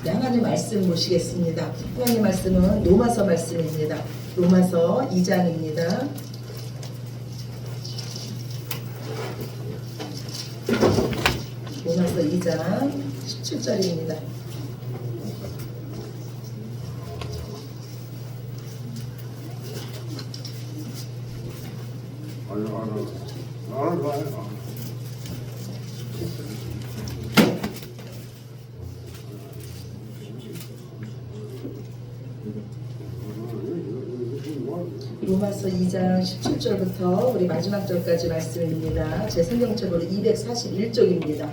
네, 하나님 말씀 보시겠습니다. 하나님 말씀은 로마서 말씀입니다. 로마서 2장입니다. 로마서 2장 17절입니다. 로마서 2장 17절부터 우리 마지막 절까지 말씀입니다. 제 성경책으로 241쪽입니다.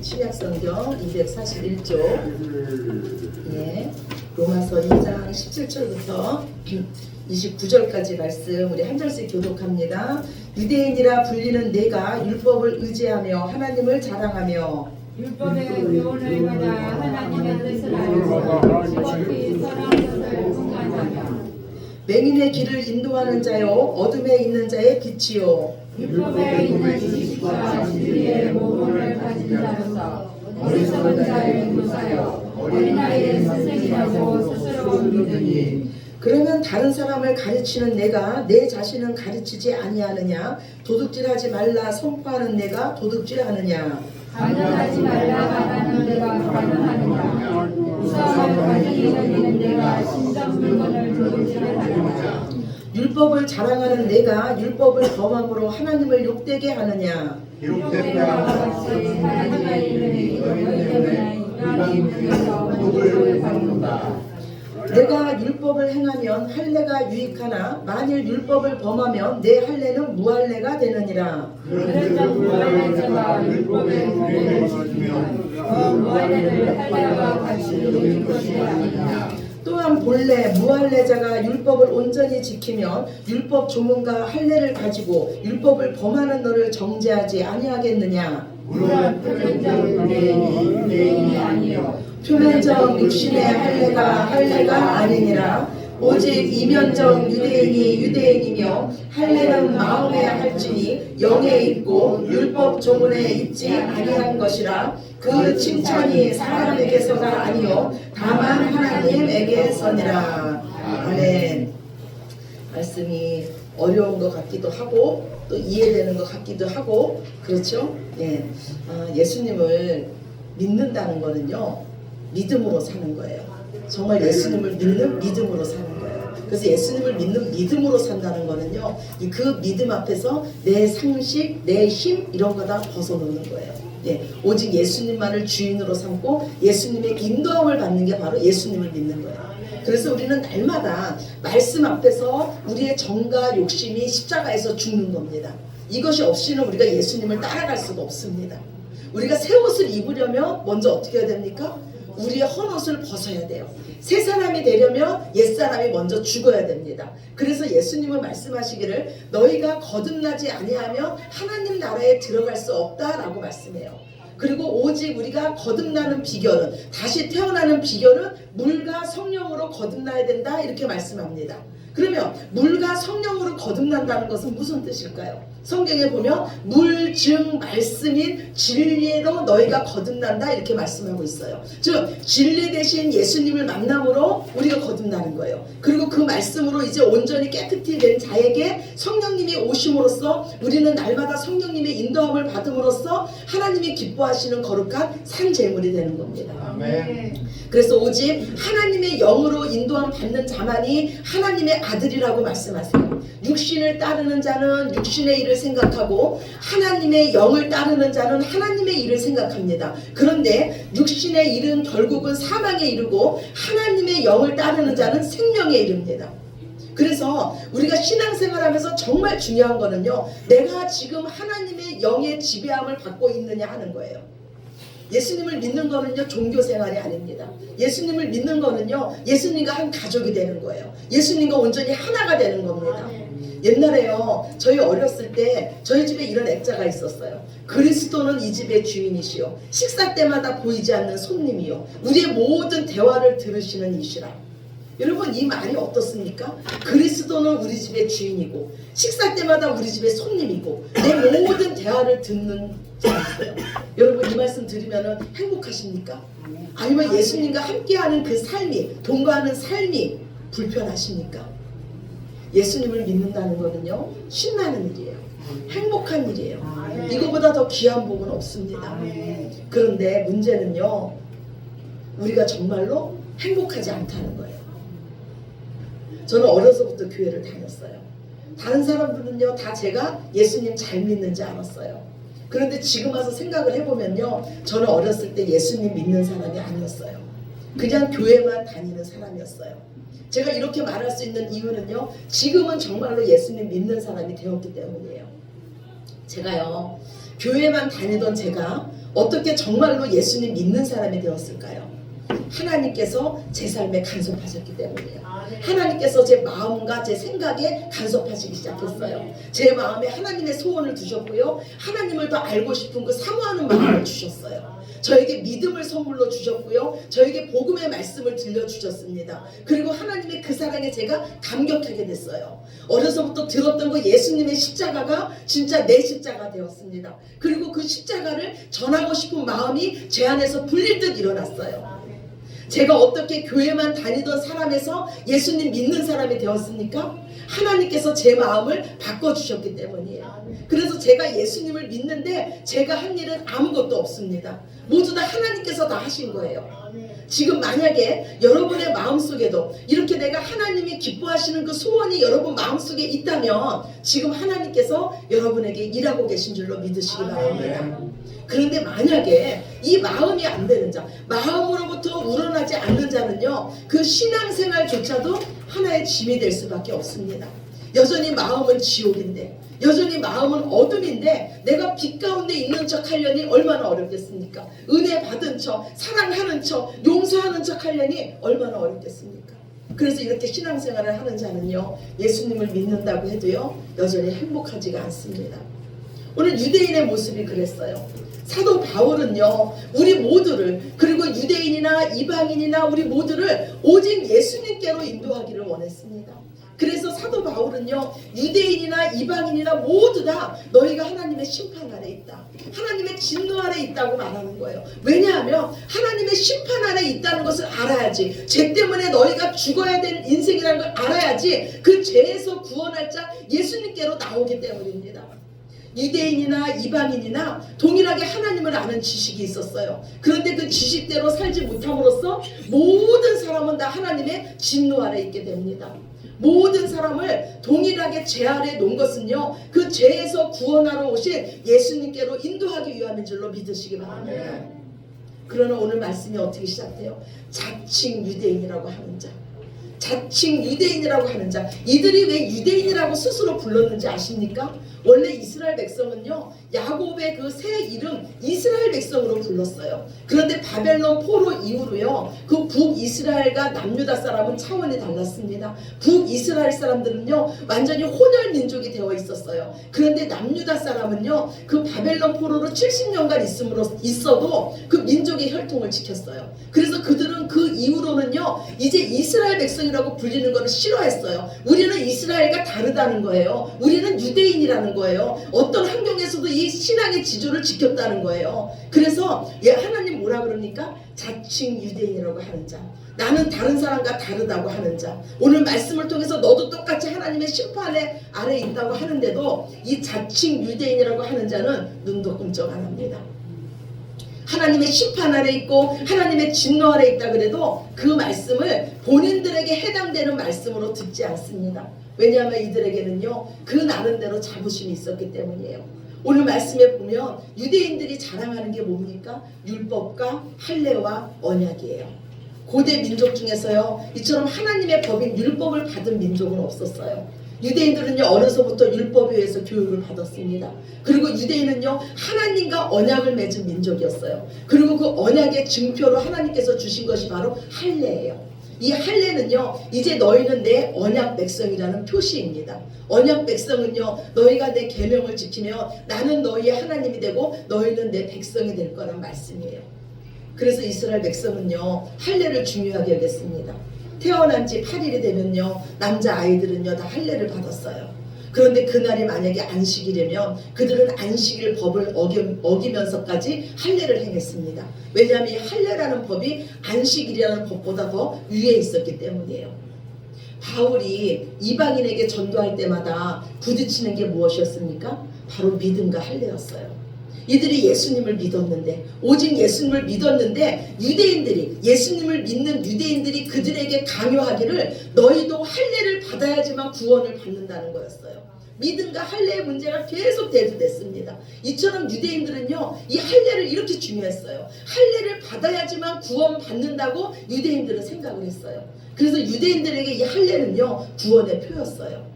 신약성경 241쪽. 예, 로마서 2장 17절부터 29절까지 말씀 우리 한 절씩 교독합니다. 유대인이라 불리는 내가 율법을 의지하며 하나님을 자랑하며 율법의 교훈을 받아 하나님의 뜻을 알고 지극히 선한 것을 분간하며 맹인의 길을 인도하는 자요 어둠에 있는 자의 빛이요 율법에 있는 지식과 진리의 모범을 가진 자로서 어리석은 자를 교사여 어린아이의 선생이라고 스스로 믿으니 그러면 다른 사람을 가르치는 내가 내 자신은 가르치지 아니하느냐 도둑질하지 말라 선포하는 내가 도둑질하느냐 가늠하지 말라 말하는 내가 가늠하느냐 우상을 가지기 전에는 내가 신전 물건을 도둑질하느냐 율법을 자랑하는 내가 율법을 범함으로 하나님을 욕되게 하느냐 율법의 바와 같이 하나님의 이름이 너희 때문에 인간이 불려서 욕을 받는다. 내가 율법을 행하면 할례가 유익하나 만일 율법을 범하면 내 할례는 무할례가 되느니라. 그러자 무할례자가 율법의 규례를 지키면 그 무할례를 할례와 같이 여길 것이 아니냐. 또한 본래 무할례자가 율법을 온전히 지키면 율법 조문과 할례를 가지고 율법을 범하는 너를 정죄하지 아니하겠느냐. 물론 표면적 유대인이 아니요 표면적 육신의 할례가 아니니라. 오직 이면적 유대인이 유대인이며 할례는 마음에 할지니 영에 있고 율법 조문에 있지 아니한 것이라. 그 칭찬이 사람에게서가 아니요 다만 하나님에게서니라. 아멘. 말씀이 어려운 것 같기도 하고 또 이해되는 것 같기도 하고 그렇죠? 예. 예수님을 믿는다는 거는요 믿음으로 사는 거예요. 정말 예수님을 믿는 믿음으로 사는 거예요. 그래서 예수님을 믿는 믿음으로 산다는 거는요 그 믿음 앞에서 내 상식, 내 힘 이런 거 다 벗어놓는 거예요. 예, 오직 예수님만을 주인으로 삼고 예수님의 인도함을 받는 게 바로 예수님을 믿는 거예요. 그래서 우리는 날마다 말씀 앞에서 우리의 정과 욕심이 십자가에서 죽는 겁니다. 이것이 없이는 우리가 예수님을 따라갈 수가 없습니다. 우리가 새 옷을 입으려면 먼저 어떻게 해야 됩니까? 우리의 헌옷을 벗어야 돼요. 새 사람이 되려면 옛 사람이 먼저 죽어야 됩니다. 그래서 예수님은 말씀하시기를 너희가 거듭나지 아니하면 하나님 나라에 들어갈 수 없다라고 말씀해요. 그리고 오직 우리가 거듭나는 비결은 다시 태어나는 비결은 물과 성령으로 거듭나야 된다 이렇게 말씀합니다. 그러면 물과 성령으로 거듭난다는 것은 무슨 뜻일까요? 성경에 보면 물 즉 말씀인 진리로 너희가 거듭난다 이렇게 말씀하고 있어요. 즉 진리 대신 예수님을 만남으로 우리가 거듭나는 거예요. 그리고 그 말씀으로 이제 온전히 깨끗이 된 자에게 성령님이 오심으로써 우리는 날마다 성령님의 인도함을 받음으로써 하나님이 기뻐하시는 거룩한 산제물이 되는 겁니다. 아멘. 그래서 오직 하나님의 영으로 인도함 받는 자만이 하나님의 아들이라고 말씀하세요. 육신을 따르는 자는 육신의 일을 생각하고 하나님의 영을 따르는 자는 하나님의 일을 생각합니다. 그런데 육신의 일은 결국은 사망에 이르고 하나님의 영을 따르는 자는 생명에 이릅니다. 그래서 우리가 신앙생활하면서 정말 중요한 거는요 내가 지금 하나님의 영의 지배함을 받고 있느냐 하는 거예요. 예수님을 믿는 거는요 종교생활이 아닙니다. 예수님을 믿는 거는요 예수님과 한 가족이 되는 거예요. 예수님과 온전히 하나가 되는 겁니다. 옛날에요 저희 어렸을 때 저희 집에 이런 액자가 있었어요. 그리스도는 이 집의 주인이시요 식사 때마다 보이지 않는 손님이요 우리의 모든 대화를 들으시는 이시라. 여러분 이 말이 어떻습니까? 그리스도는 우리 집의 주인이고 식사 때마다 우리 집의 손님이고 내 모든 대화를 듣는 잘했어요. 여러분 이 말씀 들으면 행복하십니까? 아니면 예수님과 함께하는 그 삶이, 동거하는 삶이 불편하십니까? 예수님을 믿는다는 거는요, 신나는 일이에요. 행복한 일이에요. 이거보다 더 귀한 복은 없습니다. 그런데 문제는요, 우리가 정말로 행복하지 않다는 거예요. 저는 어려서부터 교회를 다녔어요. 다른 사람들은요, 다 제가 예수님 잘 믿는지 알았어요. 그런데 지금 와서 생각을 해보면요, 저는 어렸을 때 예수님 믿는 사람이 아니었어요. 그냥 교회만 다니는 사람이었어요. 제가 이렇게 말할 수 있는 이유는요, 지금은 정말로 예수님 믿는 사람이 되었기 때문이에요. 제가요, 교회만 다니던 제가 어떻게 정말로 예수님 믿는 사람이 되었을까요? 하나님께서 제 삶에 간섭하셨기 때문이에요. 하나님께서 제 마음과 제 생각에 간섭하시기 시작했어요. 제 마음에 하나님의 소원을 두셨고요, 하나님을 더 알고 싶은 그 사모하는 마음을 주셨어요. 저에게 믿음을 선물로 주셨고요, 저에게 복음의 말씀을 들려주셨습니다. 그리고 하나님의 그 사랑에 제가 감격하게 됐어요. 어려서부터 들었던 그 예수님의 십자가가 진짜 내 십자가 되었습니다. 그리고 그 십자가를 전하고 싶은 마음이 제 안에서 불릴 듯 일어났어요. 제가 어떻게 교회만 다니던 사람에서 예수님 믿는 사람이 되었습니까? 하나님께서 제 마음을 바꿔주셨기 때문이에요. 그래서 제가 예수님을 믿는데 제가 한 일은 아무것도 없습니다. 모두 다 하나님께서 다 하신 거예요. 지금 만약에 여러분의 마음속에도 이렇게 내가 하나님이 기뻐하시는 그 소원이 여러분 마음속에 있다면 지금 하나님께서 여러분에게 일하고 계신 줄로 믿으시기 바랍니다. 그런데 만약에 이 마음이 안 되는 자, 마음으로부터 우러나지 않는 자는요, 그 신앙생활조차도 하나의 짐이 될 수밖에 없습니다. 여전히 마음은 지옥인데, 여전히 마음은 어둠인데 내가 빛 가운데 있는 척 하려니 얼마나 어렵겠습니까? 은혜 받은 척, 사랑하는 척, 용서하는 척 하려니 얼마나 어렵겠습니까? 그래서 이렇게 신앙생활을 하는 자는요, 예수님을 믿는다고 해도요, 여전히 행복하지가 않습니다. 오늘 유대인의 모습이 그랬어요. 사도 바울은요, 우리 모두를, 그리고 유대인이나 이방인이나 우리 모두를 오직 예수님께로 인도하기를 원했습니다. 그래서 사도 바울은요, 유대인이나 이방인이나 모두 다 너희가 하나님의 심판 아래 있다, 하나님의 진노 아래 있다고 말하는 거예요. 왜냐하면 하나님의 심판 아래 있다는 것을 알아야지, 죄 때문에 너희가 죽어야 될 인생이라는 걸 알아야지 그 죄에서 구원할 자 예수님께로 나오기 때문입니다. 유대인이나 이방인이나 동일하게 하나님을 아는 지식이 있었어요. 그런데 그 지식대로 살지 못함으로써 모든 사람은 다 하나님의 진노 아래 있게 됩니다. 모든 사람을 동일하게 죄 아래 놓은 것은요, 그 죄에서 구원하러 오신 예수님께로 인도하기 위함인 줄로 믿으시기 바랍니다. 그러나 오늘 말씀이 어떻게 시작돼요? 자칭 유대인이라고 하는 자, 자칭 유대인이라고 하는 자, 이들이 왜 유대인이라고 스스로 불렀는지 아십니까? 원래 이스라엘 백성은요, 야곱의 그 새 이름 이스라엘 백성으로 불렀어요. 그런데 바벨론 포로 이후로요, 그 북이스라엘과 남유다 사람은 차원이 달랐습니다. 북이스라엘 사람들은요, 완전히 혼혈 민족이 되어 있었어요. 그런데 남유다 사람은요, 그 바벨론 포로로 70년간 있어도 그 민족의 혈통을 지켰어요. 그래서 그들은 그 이후로는요, 이제 이스라엘 백성이라고 불리는 것을 싫어했어요. 우리는 이스라엘과 다르다는 거예요. 우리는 유대인이라는 거예요. 어떤 환경에서도 이 신앙의 지조를 지켰다는 거예요. 그래서 하나님 뭐라 그럽니까? 자칭 유대인이라고 하는 자, 나는 다른 사람과 다르다고 하는 자, 오늘 말씀을 통해서 너도 똑같이 하나님의 심판에 아래 있다고 하는데도 이 자칭 유대인이라고 하는 자는 눈도 끔찍 안 합니다. 하나님의 심판 아래 있고 하나님의 진노 아래 있다 그래도 그 말씀을 본인들에게 해당되는 말씀으로 듣지 않습니다. 왜냐하면 이들에게는요, 그 나름대로 자부심이 있었기 때문이에요. 오늘 말씀에 보면 유대인들이 자랑하는 게 뭡니까? 율법과 할례와 언약이에요. 고대 민족 중에서요, 이처럼 하나님의 법인 율법을 받은 민족은 없었어요. 유대인들은요, 어려서부터 율법에 의해서 교육을 받았습니다. 그리고 유대인은요, 하나님과 언약을 맺은 민족이었어요. 그리고 그 언약의 증표로 하나님께서 주신 것이 바로 할례예요. 이 할례는요, 이제 너희는 내 언약 백성이라는 표시입니다. 언약 백성은요, 너희가 내 계명을 지키면 나는 너희의 하나님이 되고 너희는 내 백성이 될 거란 말씀이에요. 그래서 이스라엘 백성은요, 할례를 중요하게 여겼습니다. 태어난 지 8일이 되면요, 남자 아이들은요 다 할례를 받았어요. 그런데 그날이 만약에 안식이라면 그들은 안식일 법을 어기면서까지 할례를 행했습니다. 왜냐하면 이 할례라는 법이 안식일이라는 법보다 더 위에 있었기 때문이에요. 바울이 이방인에게 전도할 때마다 부딪히는 게 무엇이었습니까? 바로 믿음과 할례였어요. 이들이 예수님을 믿었는데, 오직 예수님을 믿었는데 유대인들이, 예수님을 믿는 유대인들이 그들에게 강요하기를 너희도 할례를 받아야지만 구원을 받는다는 거였어요. 믿음과 할례의 문제가 계속 대두됐습니다. 이처럼 유대인들은요, 이 할례를 이렇게 중요했어요. 할례를 받아야지만 구원 받는다고 유대인들은 생각을 했어요. 그래서 유대인들에게 이 할례는요, 구원의 표였어요.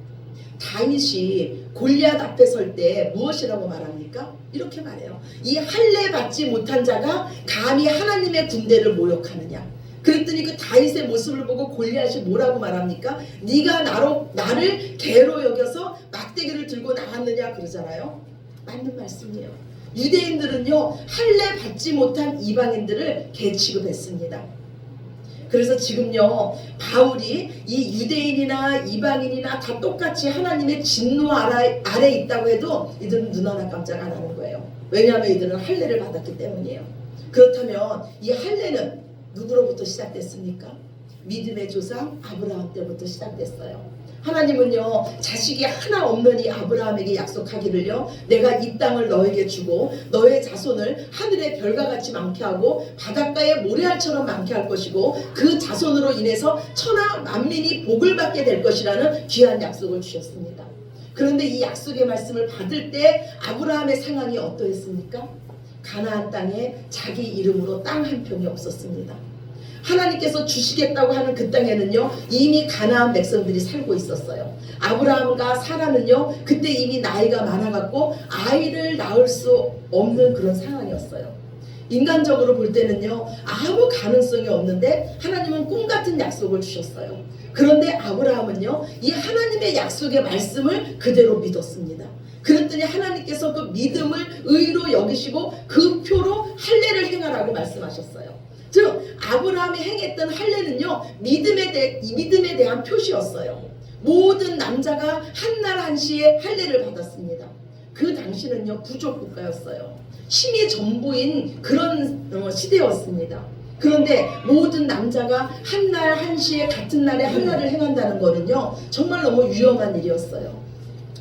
다윗이 골리앗 앞에 설 때 무엇이라고 말합니까? 이렇게 말해요. 이 할례 받지 못한 자가 감히 하나님의 군대를 모욕하느냐. 그랬더니 그 다윗의 모습을 보고 골리앗이 뭐라고 말합니까? 네가 나를 개로 여겨서 막대기를 들고 나왔느냐 그러잖아요. 맞는 말씀이에요. 유대인들은요, 할례 받지 못한 이방인들을 개 취급했습니다. 그래서 지금요, 바울이 이 유대인이나 이방인이나 다 똑같이 하나님의 진노 아래 있다고 해도 이들은 눈 하나 깜짝 안 하는 거예요. 왜냐하면 이들은 할례를 받았기 때문이에요. 그렇다면 이 할례는 누구로부터 시작됐습니까? 믿음의 조상 아브라함 때부터 시작됐어요. 하나님은요, 자식이 하나 없는 이 아브라함에게 약속하기를요, 내가 이 땅을 너에게 주고 너의 자손을 하늘의 별과 같이 많게 하고 바닷가의 모래알처럼 많게 할 것이고 그 자손으로 인해서 천하 만민이 복을 받게 될 것이라는 귀한 약속을 주셨습니다. 그런데 이 약속의 말씀을 받을 때 아브라함의 상황이 어떠했습니까? 가나안 땅에 자기 이름으로 땅 한 평이 없었습니다. 하나님께서 주시겠다고 하는 그 땅에는요, 이미 가나안 백성들이 살고 있었어요. 아브라함과 사라는요, 그때 이미 나이가 많아갖고 아이를 낳을 수 없는 그런 상황이었어요. 인간적으로 볼 때는요, 아무 가능성이 없는데 하나님은 꿈같은 약속을 주셨어요. 그런데 아브라함은요, 이 하나님의 약속의 말씀을 그대로 믿었습니다. 그랬더니 하나님께서 그 믿음을 의로 여기시고 그 표로 할례를 행하라고 말씀하셨어요. 즉 아브라함이 행했던 할례는요, 믿음에 대한 표시였어요. 모든 남자가 한날 한시에 할례를 받았습니다. 그 당시는요, 부족 국가였어요. 힘이 전부인 그런 시대였습니다. 그런데 모든 남자가 한날 한시에 같은 날에 할례를 행한다는 거는요, 정말 너무 위험한 일이었어요.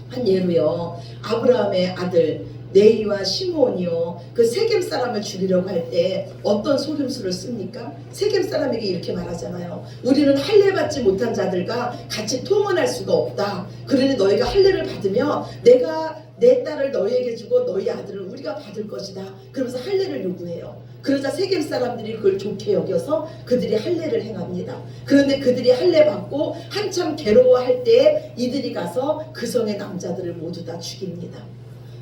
한 예로요, 아브라함의 아들 네이와 시므온이요, 그 세겜 사람을 죽이려고 할 때 어떤 속임수를 씁니까? 세겜 사람에게 이렇게 말하잖아요. 우리는 할례 받지 못한 자들과 같이 통혼할 수가 없다. 그러니 너희가 할례를 받으면 내가 내 딸을 너희에게 주고 너희 아들을 우리가 받을 것이다. 그러면서 할례를 요구해요. 그러자 세겜 사람들이 그걸 좋게 여겨서 그들이 할례를 행합니다. 그런데 그들이 할례 받고 한참 괴로워할 때 이들이 가서 그 성의 남자들을 모두 다 죽입니다.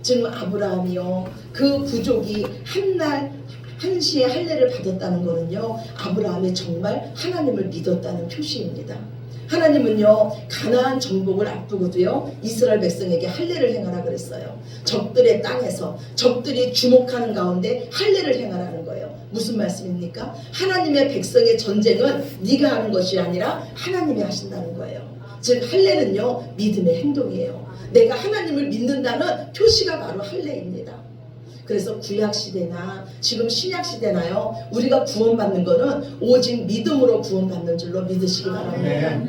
지금 아브라함이요, 그 부족이 한날 한시에 할례를 받았다는 거는요, 아브라함이 정말 하나님을 믿었다는 표시입니다. 하나님은요, 가나안 정복을 앞두고도요, 이스라엘 백성에게 할례를 행하라 그랬어요. 적들의 땅에서 적들이 주목하는 가운데 할례를 행하라는 거예요. 무슨 말씀입니까? 하나님의 백성의 전쟁은 네가 하는 것이 아니라 하나님이 하신다는 거예요. 즉 할례는요, 믿음의 행동이에요. 내가 하나님을 믿는다는 표시가 바로 할례입니다. 그래서 구약시대나 지금 신약시대나요, 우리가 구원받는 거는 오직 믿음으로 구원받는 줄로 믿으시기 바랍니다.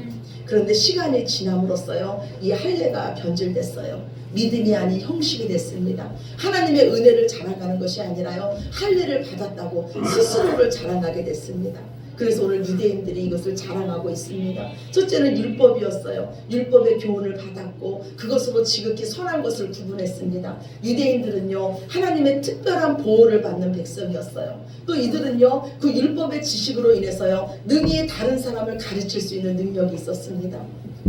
그런데 시간이 지남으로써요, 이 할례가 변질됐어요. 믿음이 아닌 형식이 됐습니다. 하나님의 은혜를 자랑하는 것이 아니라요, 할례를 받았다고 스스로를 자랑하게 됐습니다. 그래서 오늘 유대인들이 이것을 자랑하고 있습니다. 첫째는 율법이었어요. 율법의 교훈을 받았고 그것으로 지극히 선한 것을 구분했습니다. 유대인들은요, 하나님의 특별한 보호를 받는 백성이었어요. 또 이들은요, 그 율법의 지식으로 인해서요, 능히 다른 사람을 가르칠 수 있는 능력이 있었습니다.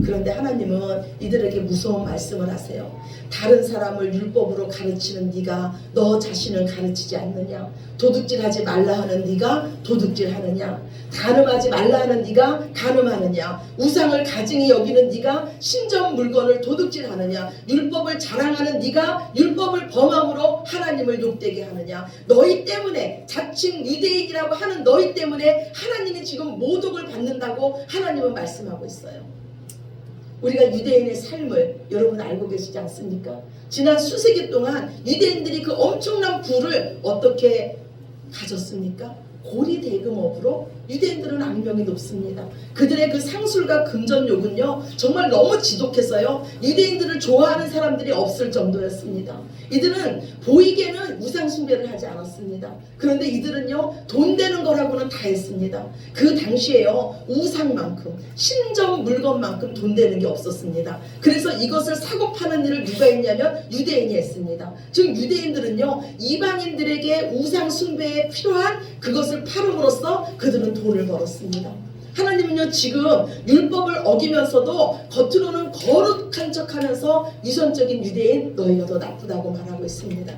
그런데 하나님은 이들에게 무서운 말씀을 하세요. 다른 사람을 율법으로 가르치는 네가 너 자신을 가르치지 않느냐? 도둑질하지 말라 하는 네가 도둑질하느냐? 간음하지 말라 하는 네가 간음하느냐? 우상을 가증히 여기는 네가 신전 물건을 도둑질하느냐? 율법을 자랑하는 네가 율법을 범함으로 하나님을 욕되게 하느냐? 너희 때문에, 자칭 유대인이라고 하는 너희 때문에 하나님이 지금 모독을 받는다고 하나님은 말씀하고 있어요. 우리가 유대인의 삶을 여러분 알고 계시지 않습니까? 지난 수세기 동안 유대인들이 그 엄청난 부를 어떻게 가졌습니까? 고리대금업으로 유대인들은 악명이 높습니다. 그들의 그 상술과 금전욕은요 정말 너무 지독해서요 유대인들을 좋아하는 사람들이 없을 정도였습니다. 이들은 보이게는 우상 숭배를 하지 않았습니다. 그런데 이들은요 돈 되는 거라고는 다 했습니다. 그 당시에요 우상만큼 신전 물건만큼 돈 되는 게 없었습니다. 그래서 이것을 사고 파는 일을 누가 했냐면 유대인이 했습니다. 즉 유대인들은요 이방인들에게 우상 숭배에 필요한 그것을 팔음으로써 그들은 돈을 벌었습니다. 하나님은요 지금 율법을 어기면서도 겉으로는 거룩한 척하면서 유선적인 유대인 너희가 더 나쁘다고 말하고 있습니다.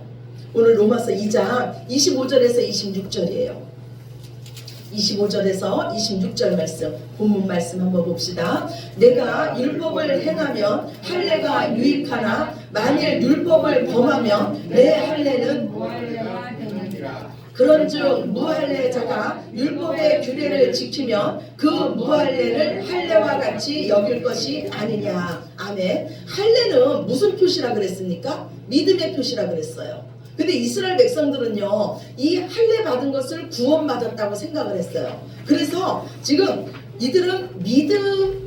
오늘 로마서 2장 25절에서 26절이에요. 25절에서 26절 말씀, 본문 말씀 한번 봅시다. 내가 율법을 행하면 할례가 유익하나 만일 율법을 범하면 내 할례는 그런즉 무할례자가 율법의 규례를 지키면 그 무할례를 할례와 같이 여길 것이 아니냐. 아멘. 할례는 무슨 표시라 그랬습니까? 믿음의 표시라 그랬어요. 근데 이스라엘 백성들은요 이 할례 받은 것을 구원받았다고 생각을 했어요. 그래서 지금 이들은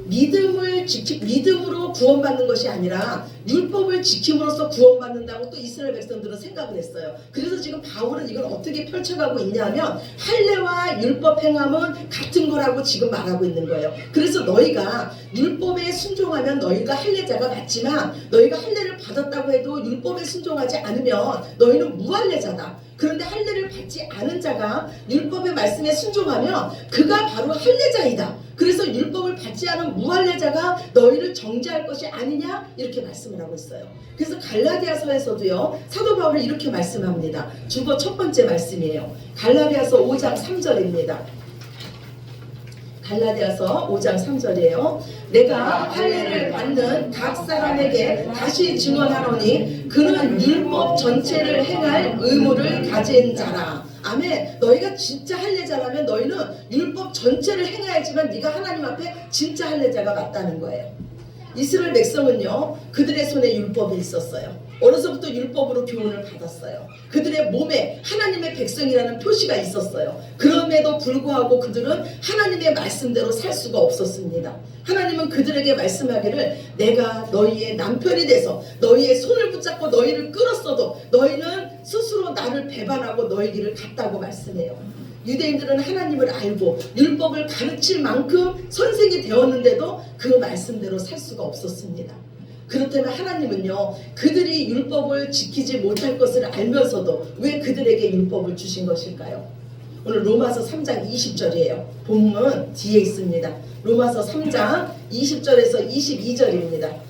믿음으로 구원받는 것이 아니라 율법을 지킴으로써 구원받는다고 또 이스라엘 백성들은 생각을 했어요. 그래서 지금 바울은 이걸 어떻게 펼쳐가고 있냐면 할례와 율법 행함은 같은 거라고 지금 말하고 있는 거예요. 그래서 너희가 율법에 순종하면 너희가 할례자가 맞지만 너희가 할례를 받았다고 해도 율법에 순종하지 않으면 너희는 무할례자다. 그런데 할례를 받지 않은 자가 율법의 말씀에 순종하면 그가 바로 할례자이다. 그래서 율법을 받지 않은 무할례자가 너희를 정죄할 것이 아니냐 이렇게 말씀을 하고 있어요. 그래서 갈라디아서에서도요 사도 바울은 이렇게 말씀합니다. 주보 첫 번째 말씀이에요. 갈라디아서 5장 3절입니다. 갈라디아서 5장 3절이에요. 내가 할례를 받는 각 사람에게 다시 증언하노니 그는 율법 전체를 행할 의무를 가진 자라. 아멘. 너희가 진짜 할례자라면 너희는 율법 전체를 행해야지만 네가 하나님 앞에 진짜 할례자가 맞다는 거예요. 이스라엘 백성은요 그들의 손에 율법이 있었어요. 어려서부터 율법으로 교훈을 받았어요. 그들의 몸에 하나님의 백성이라는 표시가 있었어요. 그럼에도 불구하고 그들은 하나님의 말씀대로 살 수가 없었습니다. 하나님은 그들에게 말씀하기를 내가 너희의 남편이 돼서 너희의 손을 붙잡고 너희를 끌었어도 너희는 스스로 나를 배반하고 너희 길을 갔다고 말씀해요. 유대인들은 하나님을 알고 율법을 가르칠 만큼 선생이 되었는데도 그 말씀대로 살 수가 없었습니다. 그렇다면 하나님은요 그들이 율법을 지키지 못할 것을 알면서도 왜 그들에게 율법을 주신 것일까요? 오늘 로마서 3장 20절이에요. 본문 뒤에 있습니다. 로마서 3장 20절에서 22절입니다.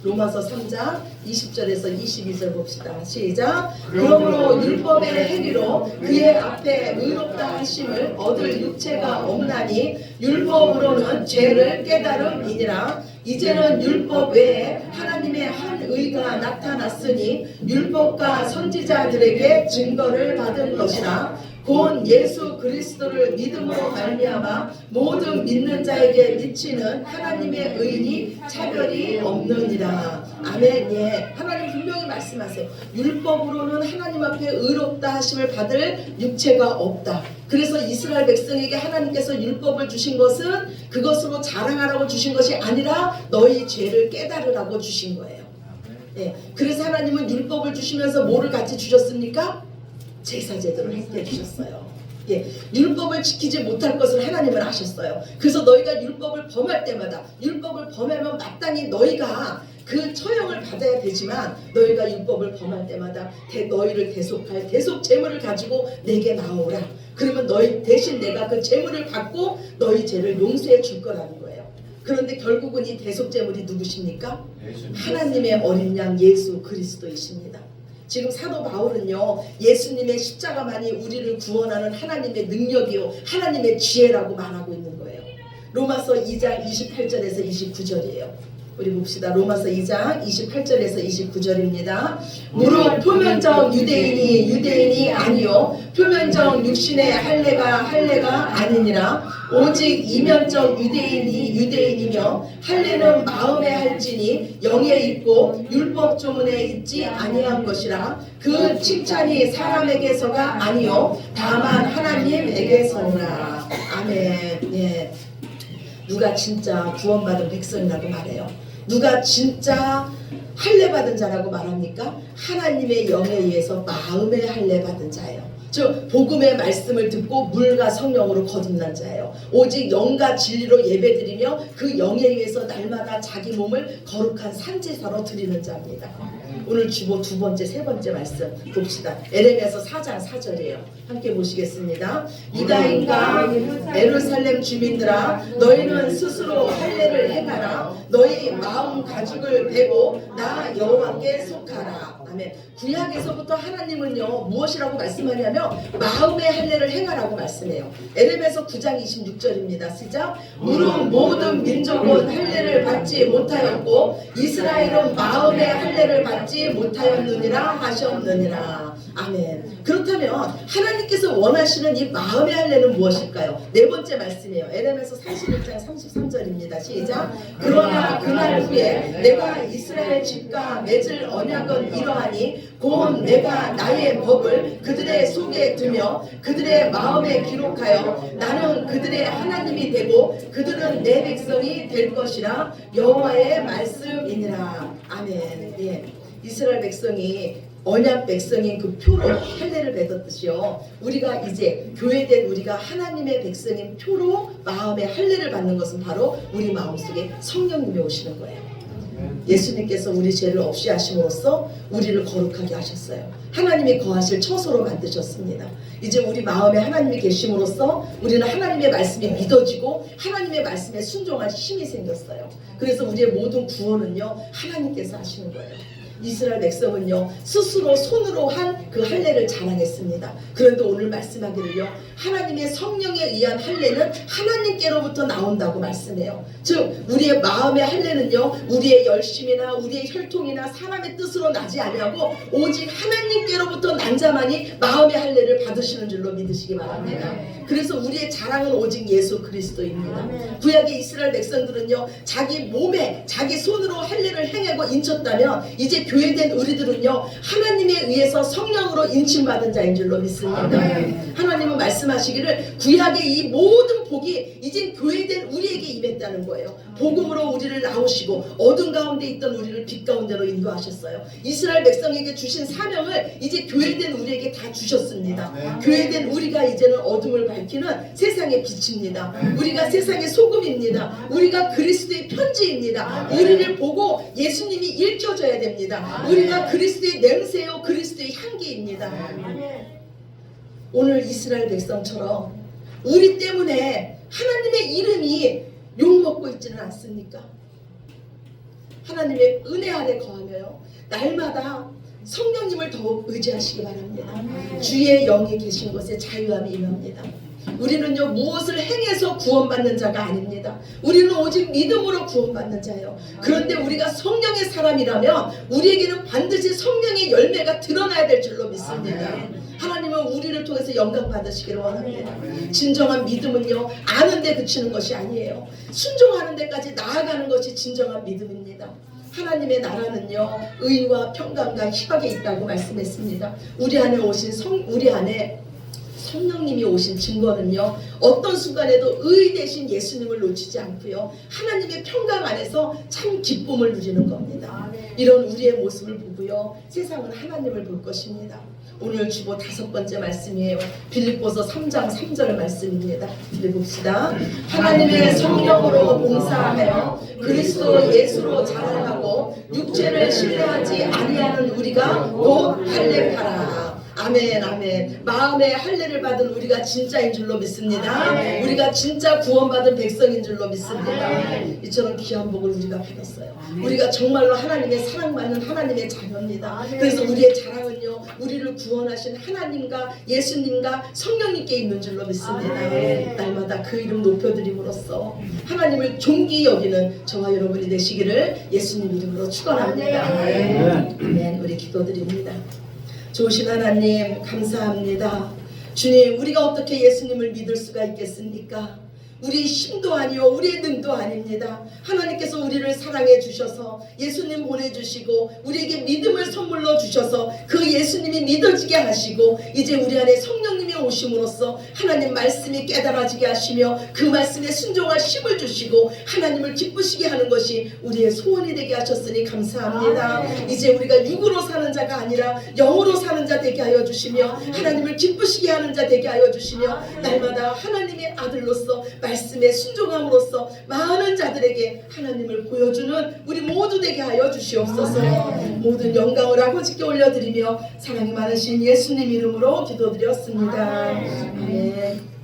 로마서 3장 20절에서 22절 봅시다. 시작. 그러므로 율법의 행위로 그의 앞에 의롭다 하심을 얻을 육체가 없나니 율법으로는 죄를 깨달음이니라. 이제는 율법 외에 하나님의 한 의가 나타났으니 율법과 선지자들에게 증거를 받은 것이라. 곧 예수 그리스도를 믿음으로 말미암아 모든 믿는 자에게 미치는 하나님의 의인이 차별이 없느니라. 아멘. 예. 하나님 분명히 말씀하세요. 율법으로는 하나님 앞에 의롭다 하심을 받을 육체가 없다. 그래서 이스라엘 백성에게 하나님께서 율법을 주신 것은 그것으로 자랑하라고 주신 것이 아니라 너희 죄를 깨달으라고 주신 거예요. 예. 그래서 하나님은 율법을 주시면서 뭐를 같이 주셨습니까? 제사 제도를 함께 주셨어요. 예, 율법을 지키지 못할 것을 하나님은 아셨어요. 그래서 너희가 율법을 범할 때마다 율법을 범하면 마땅히 너희가 그 처형을 받아야 되지만 너희가 율법을 범할 때마다 너희를 대속할 대속 제물을 가지고 내게 나오라. 그러면 너희 대신 내가 그 제물을 받고 너희 죄를 용서해 줄 거라는 거예요. 그런데 결국은 이 대속 제물이 누구십니까? 하나님의 어린 양 예수 그리스도이십니다. 지금 사도 바울은요 예수님의 십자가만이 우리를 구원하는 하나님의 능력이요 하나님의 지혜라고 말하고 있는 거예요. 로마서 2장 28절에서 29절이에요. 우리 봅시다. 로마서 2장 28절에서 29절입니다. 무릇 표면적 유대인이 아니요 표면적 육신의 할례가 아니니라. 오직 이면적 유대인이며 할례는 마음에 할지니 영에 있고 율법 조문에 있지 아니한 것이라. 그 칭찬이 사람에게서가 아니요 다만 하나님에게서라. 아멘. 예. 누가 진짜 구원받은 백성이라고 말해요? 누가 진짜 할례 받은 자라고 말합니까? 하나님의 영에 의해서 마음의 할례 받은 자예요. 즉 복음의 말씀을 듣고 물과 성령으로 거듭난 자예요. 오직 영과 진리로 예배드리며 그 영에 의해서 날마다 자기 몸을 거룩한 산제사로 드리는 자입니다. 오늘 주보 두 번째, 세 번째 말씀 봅시다. 에레미야서 4장 4절이에요. 함께 보시겠습니다. 유다인과 예루살렘 주민들아, 너희는 스스로 할례를 행하라. 너희 마음 가죽을 베고 나 여호와께 속하라. 아멘. 구약에서부터 하나님은요 무엇이라고 말씀하냐면 마음의 할례를 행하라고 말씀해요. 에레미야서 9장 26절입니다. 시작. 무릇 모든 민족은 할례를 받지 못하였고 이스라엘은 마음의 할례를 받지 못하였느니라 하셨느니라. 아멘. 그렇다면 하나님께서 원하시는 이 마음의 할례는 무엇일까요? 네 번째 말씀이에요. 에레미야서 41장 33절입니다. 시작. 그러나 그날 후에 내가 이스라엘 집과 맺을 언약은 이러하니 곧 내가 나의 법을 그들의 속에 두며 그들의 마음에 기록하여 나는 그들의 하나님이 되고 그들은 내 백성이 될 것이라. 여호와의 말씀이니라. 아멘. 예. 이스라엘 백성이 언약 백성인 그 표로 할례를 맺었듯이요. 우리가 이제 교회된 우리가 하나님의 백성인 표로 마음의 할례를 받는 것은 바로 우리 마음속에 성령님이 오시는 거예요. 예수님께서 우리 죄를 없이 하심으로써 우리를 거룩하게 하셨어요. 하나님이 거하실 처소로 만드셨습니다. 이제 우리 마음에 하나님이 계심으로써 우리는 하나님의 말씀이 믿어지고 하나님의 말씀에 순종할 힘이 생겼어요. 그래서 우리의 모든 구원은요 하나님께서 하시는 거예요. 이스라엘 백성은요 스스로 손으로 한 그 할례를 자랑했습니다. 그런데 오늘 말씀하기를요 하나님의 성령에 의한 할례는 하나님께로부터 나온다고 말씀해요. 즉 우리의 마음의 할례는요 우리의 열심이나 우리의 혈통이나 사람의 뜻으로 나지 아니하고 오직 하나님께로부터 난 자만이 마음의 할례를 받으시는 줄로 믿으시기 바랍니다. 그래서 우리의 자랑은 오직 예수 그리스도입니다. 구약의 이스라엘 백성들은요 자기 몸에 자기 손으로 할례를 행하고 인쳤다면 이제 교회된 우리들은요 하나님에 의해서 성령으로 인침받은 자인 줄로 믿습니다. 하나님은 말씀하시기를 구약의 이 모든 복이 이제 교회된 우리에게 임했다는 거예요. 복음으로 우리를 나오시고 어둠 가운데 있던 우리를 빛 가운데로 인도하셨어요. 이스라엘 백성에게 주신 사명을 이제 교회된 우리에게 다 주셨습니다. 교회된 우리가 이제는 어둠을 밝히는 세상의 빛입니다. 우리가 세상의 소금입니다. 우리가 그리스도의 편지입니다. 우리를 보고 예수님이 읽혀져야 됩니다. 우리가 그리스도의 냄새요 그리스도의 향기입니다. 오늘 이스라엘 백성처럼 우리 때문에 하나님의 이름이 욕먹고 있지는 않습니까? 하나님의 은혜 아래 거하며요 날마다 성령님을 더욱 의지하시기 바랍니다. 주의 영이 계신 곳에 자유함이 임합니다. 우리는요 무엇을 행해서 구원받는 자가 아닙니다. 우리는 오직 믿음으로 구원받는 자예요. 그런데 우리가 성령의 사람이라면 우리에게는 반드시 성령의 열매가 드러나야 될 줄로 믿습니다. 하나님은 우리를 통해서 영광 받으시기를 원합니다. 진정한 믿음은요 아는데 그치는 것이 아니에요. 순종하는 데까지 나아가는 것이 진정한 믿음입니다. 하나님의 나라는요 의와 평강과 희락에 있다고 말씀했습니다. 우리 안에 성령님이 오신 증거는요 어떤 순간에도 의 대신 예수님을 놓치지 않고요 하나님의 평강 안에서 참 기쁨을 누리는 겁니다. 이런 우리의 모습을 보고요 세상은 하나님을 볼 것입니다. 오늘 주보 다섯 번째 말씀이에요. 빌립보서 3장 3절 말씀입니다. 읽어봅시다. 하나님의 성령으로 봉사하며 그리스도 예수로 자랑하고 육체를 신뢰하지 아니하는 우리가 곧 할례하라. 아멘 아멘. 마음의 할례를 받은 우리가 진짜인 줄로 믿습니다. 우리가 진짜 구원받은 백성인 줄로 믿습니다. 이처럼 귀한 복을 우리가 받았어요. 우리가 정말로 하나님의 사랑받는 하나님의 자녀입니다. 그래서 우리의 자랑은요, 우리를 구원하신 하나님과 예수님과 성령님께 있는 줄로 믿습니다. 날마다 그 이름 높여드림으로써 하나님을 존귀 여기는 저와 여러분이 되시기를 예수님 이름으로 축원합니다. 아멘. 우리 기도드립니다. 좋으신 하나님 감사합니다. 주님, 우리가 어떻게 예수님을 믿을 수가 있겠습니까? 우리의 힘도 아니요 우리의 능도 아닙니다. 하나님께서 우리를 사랑해 주셔서 예수님 보내주시고 우리에게 믿음을 선물로 주셔서 그 예수님이 믿어지게 하시고 이제 우리 안에 성령님이 오심으로써 하나님 말씀이 깨달아지게 하시며 그 말씀에 순종할 힘을 주시고 하나님을 기쁘시게 하는 것이 우리의 소원이 되게 하셨으니 감사합니다. 이제 우리가 육으로 사는 자가 아니라 영으로 사는 자 되게 하여 주시며 하나님을 기쁘시게 하는 자 되게 하여 주시며 날마다 하나님의 아들로서 말씀에 순종함으로써 많은 자들에게 하나님을 보여주는 우리 모두 되게 하여 주시옵소서. 모든 영광을 아버지께 올려드리며 사랑이 많으신 예수님 이름으로 기도드렸습니다. 아멘.